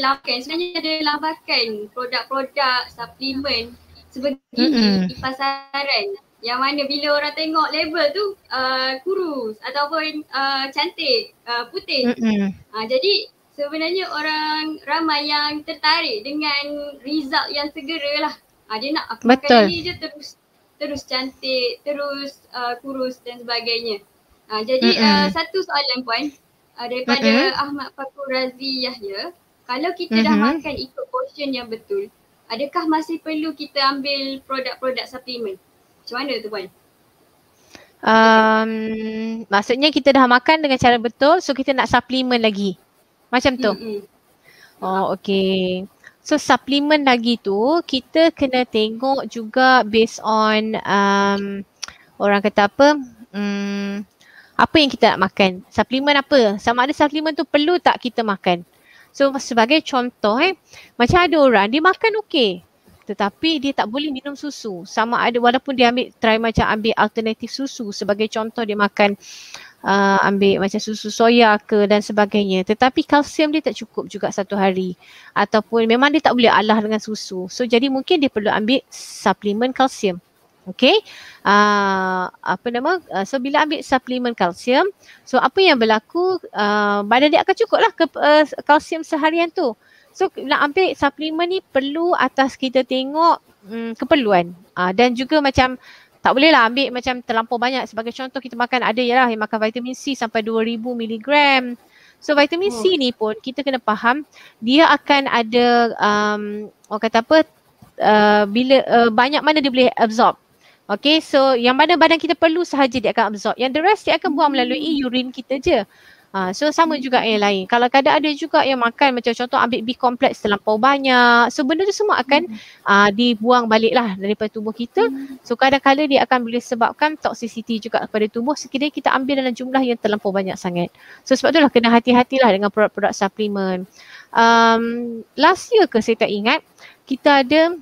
lambakan, sebenarnya ada lambakan produk-produk suplemen sebegini di pasaran. Yang mana bila orang tengok label tu kurus ataupun cantik, putih. Jadi sebenarnya orang ramai yang tertarik dengan result yang segera lah. Dia nak aku makan ni je terus cantik, terus kurus dan sebagainya. Jadi satu soalan puan daripada Ahmad Fakur Razi Yahya. Kalau kita dah makan ikut portion yang betul, adakah masih perlu kita ambil produk-produk suplemen? Macam mana tu puan? Maksudnya kita dah makan dengan cara betul, so kita nak suplemen lagi. Macam tu? Oh okay. So suplemen lagi tu kita kena tengok juga based on orang kata apa, Apa yang kita nak makan? Suplemen apa? Sama ada suplemen tu perlu tak kita makan? So sebagai contoh macam ada orang dia makan okey, tetapi dia tak boleh minum susu. Sama ada walaupun dia ambil alternatif susu, sebagai contoh dia makan ambil macam susu soya ke dan sebagainya, tetapi kalsium dia tak cukup juga satu hari, ataupun memang dia tak boleh alah dengan susu. So jadi mungkin dia perlu ambil suplemen kalsium. Okay, so bila ambil suplemen kalsium, so apa yang berlaku, badan dia akan cukup lah kalsium seharian tu. So nak ambil suplemen ni perlu atas kita tengok keperluan, dan juga macam tak boleh lah ambil macam terlampau banyak. Sebagai contoh kita makan, ada je lah yang makan vitamin C sampai 2000 miligram. So vitamin C ni pun kita kena faham dia akan ada orang kata apa, bila banyak mana dia boleh absorb. Okay, so yang mana badan kita perlu sahaja dia akan absorb. Yang the rest dia akan buang melalui urine kita je. So sama juga yang lain. Kalau kadang ada juga yang makan macam contoh ambil B complex terlampau banyak. So benda tu semua akan dibuang balik lah daripada tubuh kita. So kadang-kadang dia akan boleh sebabkan toxicity juga kepada tubuh sekiranya kita ambil dalam jumlah yang terlampau banyak sangat. So sebab itulah kena hati-hatilah dengan produk-produk suplemen. Last year ke saya tak ingat, kita ada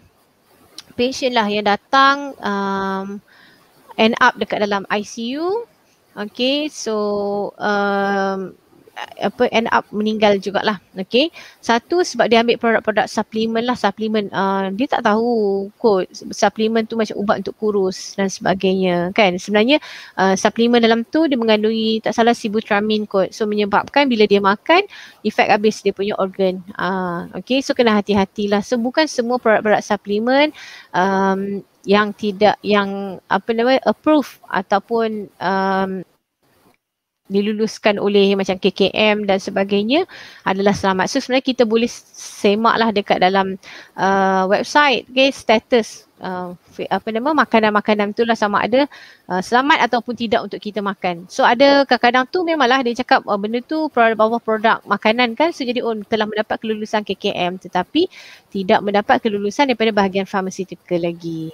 patient lah yang datang end up dekat dalam ICU. Okay, so end up meninggal jugalah. Okay, satu sebab dia ambil produk-produk suplemen lah, suplemen dia tak tahu kot suplemen tu macam ubat untuk kurus dan sebagainya kan. Sebenarnya suplemen dalam tu dia mengandungi tak salah sibutramine kot, so menyebabkan bila dia makan efek habis dia punya organ. Okay, so kena hati-hatilah. So bukan semua produk-produk suplemen yang approve ataupun diluluskan oleh macam KKM dan sebagainya adalah selamat. So sebenarnya kita boleh semaklah dekat dalam website, okay, status makanan-makanan tu lah sama ada selamat ataupun tidak untuk kita makan. So ada kadang-kadang tu memanglah dia cakap benda tu bawah produk makanan kan, so jadi telah mendapat kelulusan KKM tetapi tidak mendapat kelulusan daripada bahagian pharmaceutical lagi.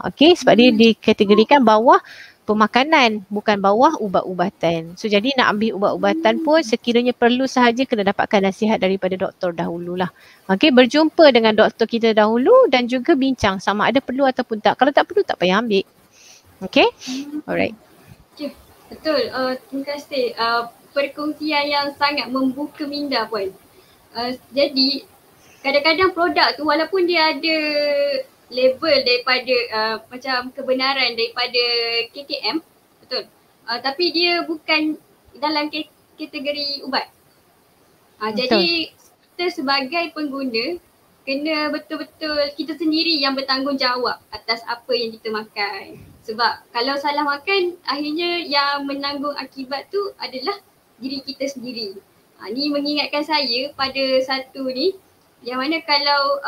Okay, sebab dia dikategorikan bawah pemakanan, bukan bawah ubat-ubatan. So jadi nak ambil ubat-ubatan pun sekiranya perlu sahaja kena dapatkan nasihat daripada doktor dahululah. Okay, berjumpa dengan doktor kita dahulu dan juga bincang sama ada perlu ataupun tak. Kalau tak perlu tak payah ambil. Okay, alright. Okay, betul. Terima kasih. Perkongsian yang sangat membuka minda pun. Jadi kadang-kadang produk tu walaupun dia ada label daripada macam kebenaran daripada KKM, betul. Tapi dia bukan dalam kategori ubat. Jadi kita sebagai pengguna kena betul-betul kita sendiri yang bertanggungjawab atas apa yang kita makan. Sebab kalau salah makan, akhirnya yang menanggung akibat tu adalah diri kita sendiri. Ni mengingatkan saya pada satu ni, yang mana kalau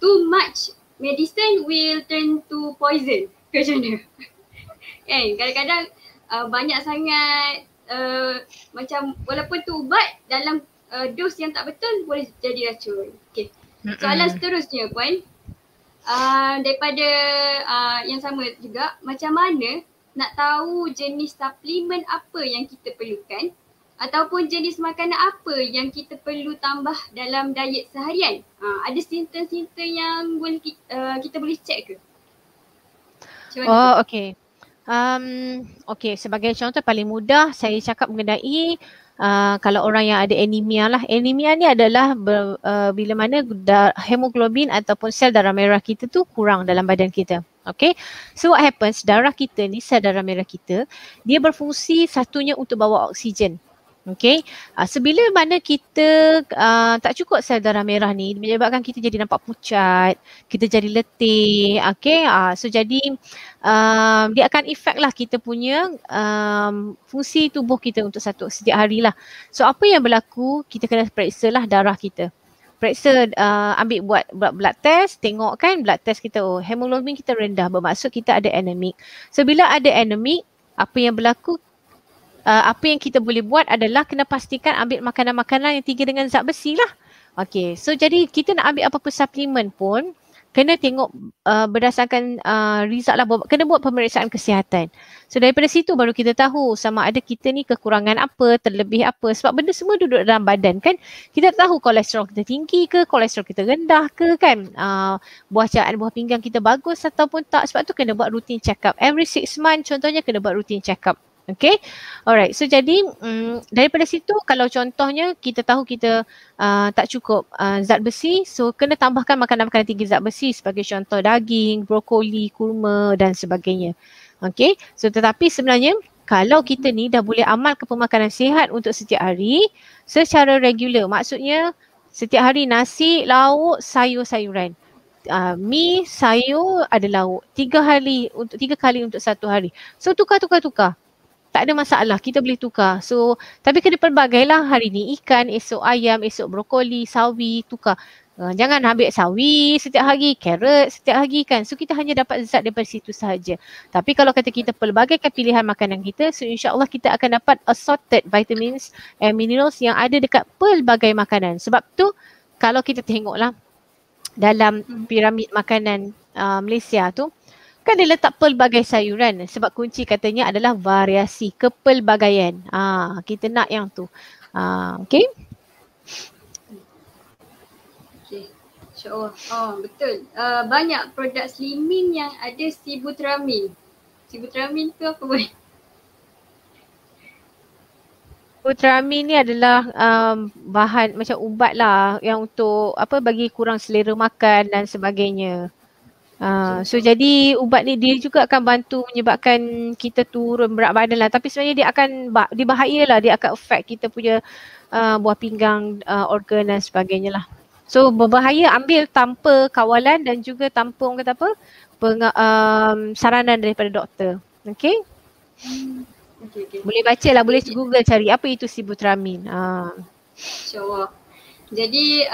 too much medicine will turn to poison. Macam mana? Kan? Kadang-kadang banyak sangat macam walaupun tu ubat dalam dos yang tak betul boleh jadi racun. Okay. Soalan seterusnya Puan, daripada yang sama juga, macam mana nak tahu jenis suplemen apa yang kita perlukan ataupun jenis makanan apa yang kita perlu tambah dalam diet seharian? Ada simptom-simptom yang boleh kita boleh check ke? Okay. Okay, sebagai contoh paling mudah saya cakap mengenai kalau orang yang ada anemia lah. Anemia ni adalah bila mana hemoglobin ataupun sel darah merah kita tu kurang dalam badan kita. Okay, so what happens, darah kita ni, sel darah merah kita, dia berfungsi satunya untuk bawa oksigen. Okay, sebila mana kita tak cukup sel darah merah ni, menyebabkan kita jadi nampak pucat, kita jadi letih. Okay, so jadi dia akan efek lah kita punya fungsi tubuh kita untuk setiap hari lah. So apa yang berlaku, kita kena periksa lah darah kita. Periksa, ambil buat blood test, tengok kan blood test kita, hemoglobin kita rendah, bermaksud kita ada anemik. So bila ada anemik, apa yang berlaku, apa yang kita boleh buat adalah kena pastikan ambil makanan-makanan yang tinggi dengan zat besi lah. Okay, so jadi kita nak ambil apa-apa suplemen pun, kena tengok berdasarkan result lah, kena buat pemeriksaan kesihatan. So daripada situ baru kita tahu sama ada kita ni kekurangan apa, terlebih apa, sebab benda semua duduk dalam badan kan. Kita tahu kolesterol kita tinggi ke, kolesterol kita rendah ke kan, buah caan, buah pinggang kita bagus ataupun tak. Sebab tu kena buat routine check up. Every 6 months contohnya kena buat routine check up. Okay, alright. So jadi daripada situ kalau contohnya kita tahu kita tak cukup zat besi, so kena tambahkan makanan-makanan tinggi zat besi sebagai contoh daging, brokoli, kurma dan sebagainya. Okay, so tetapi sebenarnya kalau kita ni dah boleh amalkan pemakanan sihat untuk setiap hari secara regular, maksudnya setiap hari nasi, lauk, sayur-sayuran. Mi, sayur, ada lauk. 3 kali untuk satu hari. So tukar. Tak ada masalah, kita boleh tukar. So, tapi kena pelbagai lah. Hari ni ikan, esok ayam, esok brokoli, sawi, tukar. Jangan ambil sawi setiap hari, carrot setiap hari kan. So, kita hanya dapat zat daripada situ sahaja. Tapi kalau kata kita pelbagaikan pilihan makanan kita, so insyaAllah kita akan dapat assorted vitamins and minerals yang ada dekat pelbagai makanan. Sebab tu, kalau kita tengoklah dalam piramid makanan Malaysia tu, kan dia letak pelbagai sayuran sebab kunci katanya adalah variasi, kepelbagaian. Kita nak yang tu. Okay. Okay. InsyaAllah. Betul. Banyak produk slimming yang ada sibutramine. Sibutramine tu apa boleh? Sibutramine ni adalah bahan macam ubat lah yang untuk bagi kurang selera makan dan sebagainya. So jadi ubat ni dia juga akan bantu menyebabkan kita turun berat badan lah, tapi sebenarnya dia akan bahaya lah, dia akan affect kita punya buah pinggang, organ dan sebagainya lah. So berbahaya ambil tanpa kawalan dan juga tanpa orang kata saranan daripada doktor. Okay? Okay. Boleh baca lah, boleh Google cari apa itu sibutramine. InsyaAllah. Jadi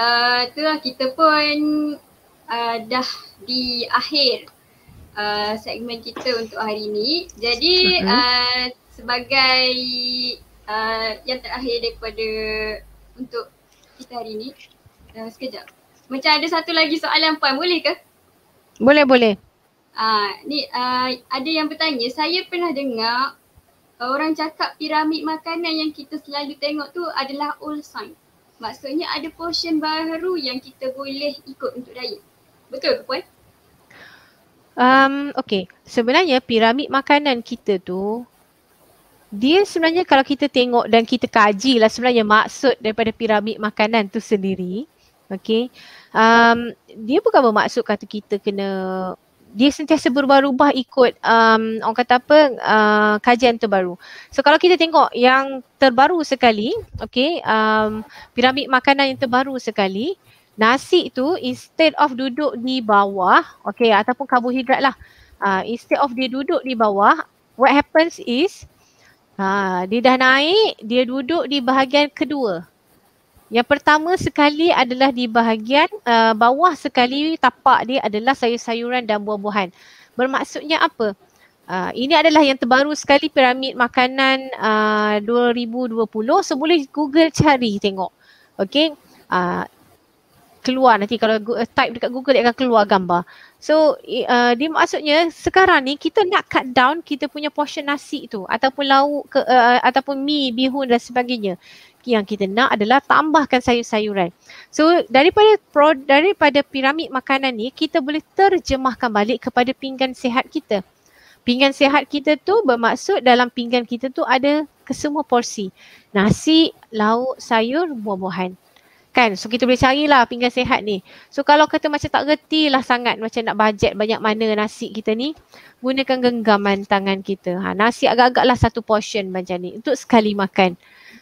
itulah kita pun dah di akhir segmen kita untuk hari ini. Jadi sebagai yang terakhir daripada untuk kita hari ini, sekejap. Macam ada satu lagi soalan Puan, boleh ke? Boleh. Ni ada yang bertanya, saya pernah dengar orang cakap piramid makanan yang kita selalu tengok tu adalah old sign. Maksudnya ada portion baru yang kita boleh ikut untuk diet. Betul ke Puan? Okay, sebenarnya piramid makanan kita tu, dia sebenarnya kalau kita tengok dan kita kaji lah sebenarnya maksud daripada piramid makanan tu sendiri. Okay, dia bukan bermaksud kata kita kena, dia sentiasa berubah-ubah ikut orang kata kajian terbaru. So kalau kita tengok yang terbaru sekali, okay, piramid makanan yang terbaru sekali, nasi tu instead of duduk di bawah, okay, ataupun karbohidrat lah, instead of dia duduk di bawah, what happens is dia dah naik, dia duduk di bahagian kedua. Yang pertama sekali adalah di bahagian bawah sekali, tapak dia adalah sayur-sayuran dan buah-buahan. Bermaksudnya apa? Ini adalah yang terbaru sekali piramid makanan 2020. So boleh Google cari tengok. Okay. Keluar nanti kalau type dekat Google dia akan keluar gambar. So dia maksudnya sekarang ni kita nak cut down kita punya portion nasi tu ataupun lauk ataupun mi, bihun dan sebagainya. Yang kita nak adalah tambahkan sayur-sayuran. So daripada piramid makanan ni kita boleh terjemahkan balik kepada pinggan sihat kita. Pinggan sihat kita tu bermaksud dalam pinggan kita tu ada kesemua porsi. Nasi, lauk, sayur, buah-buahan. Kan? So kita boleh carilah pinggan sihat ni. So kalau kata macam tak reti lah sangat macam nak bajet banyak mana nasi kita ni, gunakan genggaman tangan kita. Nasi agak-agaklah satu portion macam ni untuk sekali makan.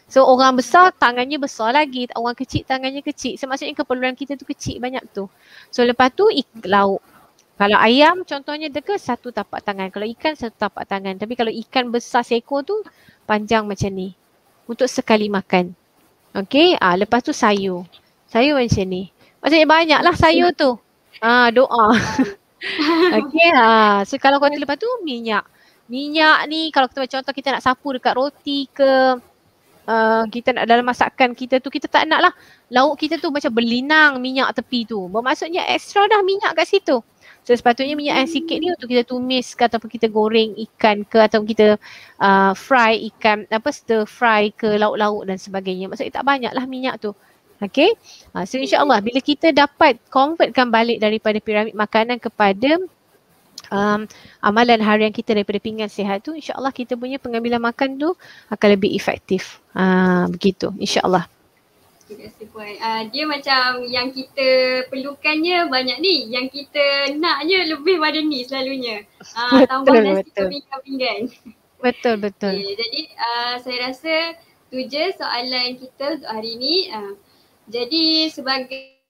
So orang besar tangannya besar lagi, orang kecil tangannya kecil. So maksudnya keperluan kita tu kecil banyak tu. So lepas tu lauk. Kalau ayam contohnya dekat satu tapak tangan. Kalau ikan satu tapak tangan. Tapi kalau ikan besar seekor tu panjang macam ni. Untuk sekali makan. Okay, lepas tu sayur. Sayur macam ni. Maksudnya banyaklah sayur tu. Doa. Okay, so kalau kata lepas tu minyak. Minyak ni kalau kita contoh kita nak sapu dekat roti ke, kita nak dalam masakan kita tu, kita tak nak lah lauk kita tu macam berlinang minyak tepi tu. Bermaksudnya extra dah minyak kat situ. So sepatutnya minyak yang sikit ni untuk kita tumis ke ataupun kita goreng ikan ke ataupun kita fry ikan, stir fry ke lauk-lauk dan sebagainya. Maksudnya tak banyak lah minyak tu. Okay. So insyaAllah bila kita dapat convertkan balik daripada piramid makanan kepada amalan harian kita daripada pinggan sihat tu, insyaAllah kita punya pengambilan makan tu akan lebih efektif. Begitu insyaAllah. Terima kasih Puan. Dia macam yang kita perlukannya banyak ni, yang kita naknya lebih pada ni selalunya. Tambah nasi ke pinggan-pinggan. Betul. Okay, jadi saya rasa tu je soalan kita untuk hari ni. Jadi sebagai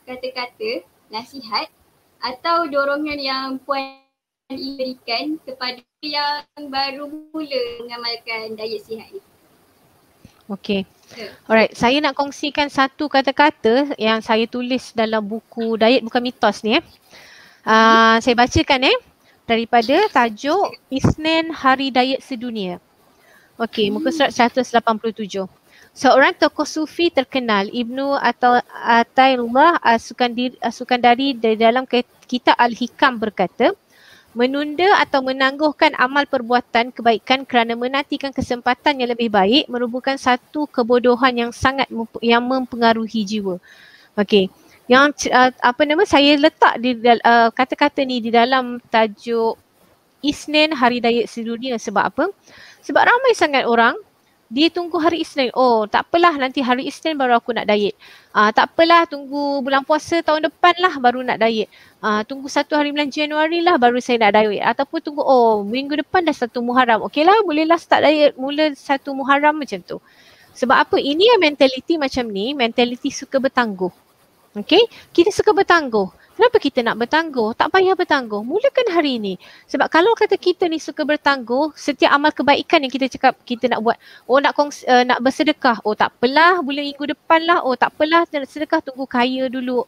kata-kata nasihat atau dorongan yang Puan berikan kepada yang baru mula mengamalkan diet sihat ni? Okay. Alright, saya nak kongsikan satu kata-kata yang saya tulis dalam buku Diet Bukan Mitos ni. Saya bacakan daripada tajuk Isnin Hari Diet Sedunia. Okay, muka surat 187. Seorang tokoh sufi terkenal, Ibnu Athaillah As-Sukandari dari dalam kitab Al-Hikam berkata, menunda atau menangguhkan amal perbuatan kebaikan kerana menantikan kesempatan yang lebih baik merupakan satu kebodohan yang sangat yang mempengaruhi jiwa. Okey. Yang saya letak di kata-kata ni di dalam tajuk Isnin Hari Diet Sedunia sebab apa? Sebab ramai sangat orang dia tunggu hari Isnin. Oh, tak apalah nanti hari Isnin baru aku nak diet. Tak apalah tunggu bulan puasa tahun depan lah baru nak diet. Tunggu 1 hari bulan Januari lah baru saya nak diet. Ataupun tunggu minggu depan dah 1 Muharram. Okey lah bolehlah start diet mula 1 Muharram macam tu. Sebab apa? Ini yang mentaliti macam ni, mentaliti suka bertangguh. Okey? Kita suka bertangguh. Kenapa kita nak bertangguh? Tak payah bertangguh. Mulakan hari ni. Sebab kalau kata kita ni suka bertangguh, setiap amal kebaikan yang kita cakap kita nak buat. Nak bersedekah. Tak apalah bulan minggu depan lah. Tak apalah nak sedekah tunggu kaya dulu.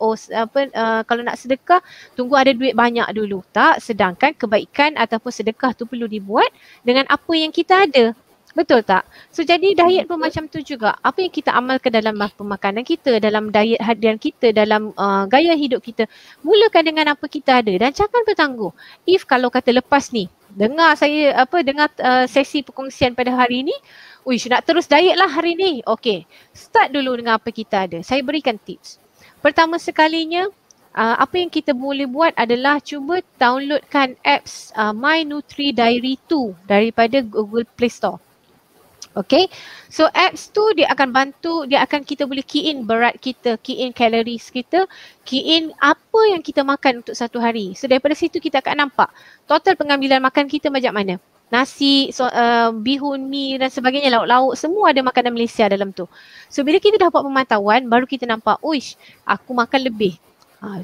Kalau nak sedekah tunggu ada duit banyak dulu. Tak, sedangkan kebaikan ataupun sedekah tu perlu dibuat dengan apa yang kita ada. Betul tak? So jadi diet pun macam tu juga. Apa yang kita amalkan dalam pemakanan kita, dalam diet harian kita, dalam gaya hidup kita, mulakan dengan apa kita ada dan jangan bertangguh. If kalau kata lepas ni, dengar sesi perkongsian pada hari ni, nak terus diet lah hari ni. Okay, start dulu dengan apa kita ada. Saya berikan tips. Pertama sekalinya, apa yang kita boleh buat adalah cuba downloadkan apps My Nutri Diary 2 daripada Google Play Store. Okay, so apps tu dia akan bantu, dia akan kita boleh key in berat kita, key in calories kita, key in apa yang kita makan untuk satu hari. So daripada situ kita akan nampak total pengambilan makan kita macam mana. Nasi, bihun, mi dan sebagainya, lauk-lauk, semua ada makanan Malaysia dalam tu. So bila kita dah buat pemantauan, baru kita nampak, aku makan lebih.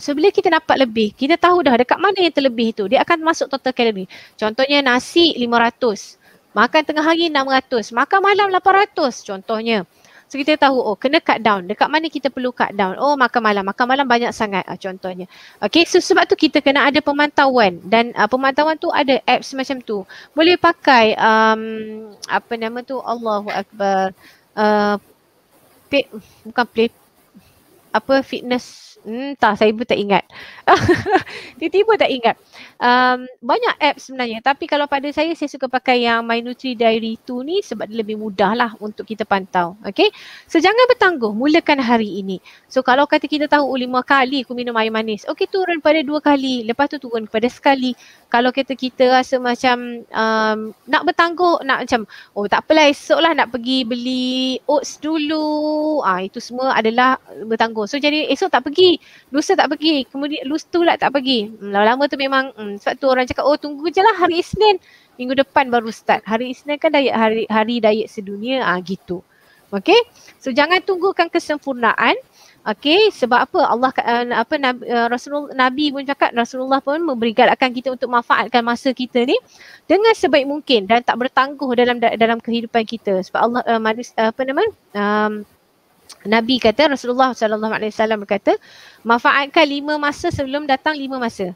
So bila kita dapat lebih, kita tahu dah dekat mana yang terlebih tu, dia akan masuk total kalori. Contohnya nasi 500. Makan tengah hari 600, makan malam 800 contohnya. So kita tahu kena cut down. Dekat mana kita perlu cut down? Makan malam banyak sangat contohnya. Okay, so sebab tu kita kena ada pemantauan dan pemantauan tu ada apps macam tu. Boleh pakai Allahu Akbar. Fitness. Saya pun tak ingat. Tiba-tiba tak ingat. Banyak apps sebenarnya, tapi kalau pada saya suka pakai yang My Nutri Diary 2 ni sebab dia lebih mudah lah untuk kita pantau. Okay, so jangan bertangguh, mulakan hari ini. So kalau kata kita tahu 5 kali aku minum air manis, okay, turun pada 2 kali, lepas tu turun kepada sekali. Kalau kita rasa macam nak bertangguh, nak macam tak apalah esok lah nak pergi beli oats dulu, itu semua adalah bertangguh. So jadi esok tak pergi, lusa tak pergi, kemudian lusa tu lah tak pergi. Lama-lama tu memang sebab tu orang cakap tunggu je lah hari Isnin, minggu depan baru start. Hari Isnin kan hari diet sedunia, gitu. Okay, so jangan tunggukan kesempurnaan. Okay, sebab apa Allah Nabi pun cakap, Rasulullah pun memberi galakkan kita untuk manfaatkan masa kita ni dengan sebaik mungkin dan tak bertangguh dalam kehidupan kita. Sebab Allah Nabi kata, Rasulullah SAW berkata, manfaatkan 5 masa sebelum datang 5 masa.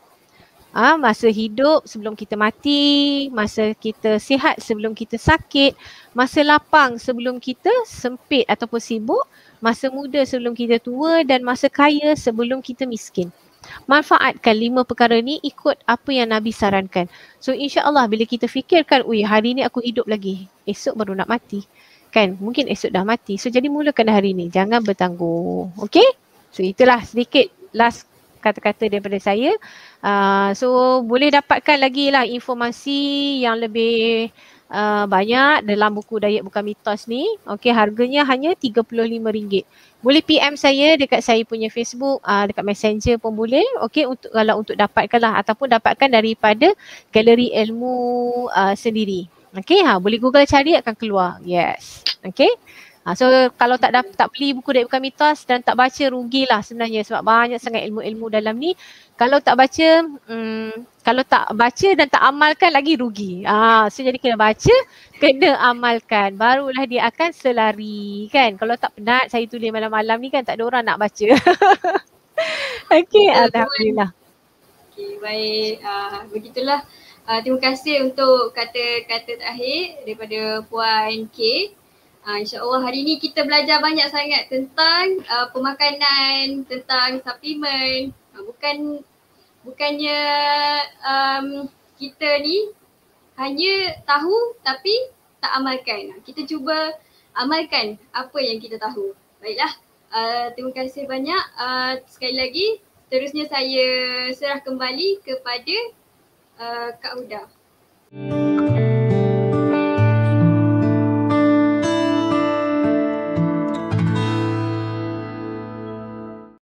Masa hidup sebelum kita mati, masa kita sihat sebelum kita sakit, masa lapang sebelum kita sempit ataupun sibuk, masa muda sebelum kita tua dan masa kaya sebelum kita miskin. Manfaatkan 5 perkara ni ikut apa yang Nabi sarankan. So insya-Allah bila kita fikirkan, hari ni aku hidup lagi, esok baru nak mati. Kan, mungkin esok dah mati. So jadi mulakan hari ni, jangan bertangguh. Okay? So itulah sedikit last kata-kata daripada saya. So boleh dapatkan lagi lah informasi yang lebih banyak dalam buku Diet Bukan Mitos ni. Okay, harganya hanya RM35. Boleh PM saya dekat saya punya Facebook, dekat Messenger pun boleh. Okay, kalau untuk dapatkan lah ataupun dapatkan daripada Galeri Ilmu sendiri. Okay, boleh Google cari akan keluar. Yes. Okay. So kalau tak beli buku Diet Bukan Mitos dan tak baca, rugilah sebenarnya sebab banyak sangat ilmu-ilmu dalam ni. Kalau tak baca, kalau tak baca dan tak amalkan lagi rugi. So jadi kena baca, kena amalkan. Barulah dia akan selari kan. Kalau tak penat saya tulis malam-malam ni kan, tak ada orang nak baca. Okay, alhamdulillah. Okay, baik. Begitulah. Terima kasih untuk kata-kata terakhir daripada Puan K. InsyaAllah hari ni kita belajar banyak sangat tentang pemakanan, tentang suplemen. Bukannya kita ni hanya tahu tapi tak amalkan. Kita cuba amalkan apa yang kita tahu. Baiklah, terima kasih banyak. Sekali lagi, seterusnya saya serah kembali kepada Kak Huda.